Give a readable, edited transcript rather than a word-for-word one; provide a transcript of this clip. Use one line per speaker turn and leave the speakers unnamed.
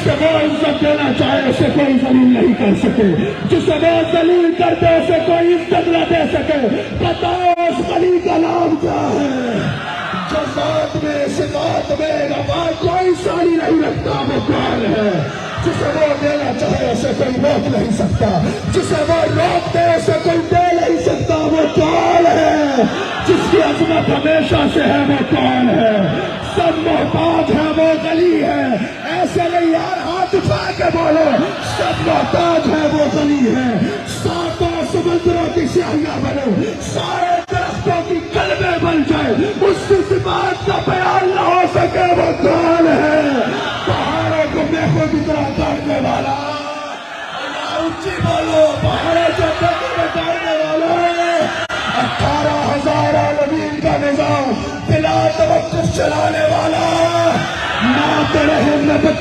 جسے وہ عزت دینا چاہے اسے کوئی ذلیل نہیں کر سکے، جسے وہ ذلیل کر دے اسے کوئی عزت نہ دے سکے۔ بتاؤ اس ولی کا نام کیا ہے؟ جو ذات میں صفات میں وفا کوئی ثانی نہیں رکھتا، وہ کون ہے؟ جسے وہ دینا چاہے اسے کوئی روک نہیں سکتا، جسے وہ روک دے اسے کوئی دے نہیں سکتا، وہ کون ہے؟ جس کی عظمت ہمیشہ سے ہے، وہ کون ہے؟ سب محتاج ہے، وہ غنی ہے۔ ایسے نہیں یار، ہاتھ اٹھا کے بولو، سب محتاج ہے، وہ غنی ہے۔ ساتوں سمندروں کی سیاہیاں بنو، سارے درختوں کی قلبیں بن جائے، اس کی صفات کا بیان نہ ہو سکے، وہ کون ہے؟ پہاڑوں کو میخوں کی طرح کاٹنے والا، اونچی بولو، پہاڑوں کو میخوں میں کاٹنے والا، 18,000 عالمین کا نظام بلا توقف چلانے والا، نہ تیرے ہمت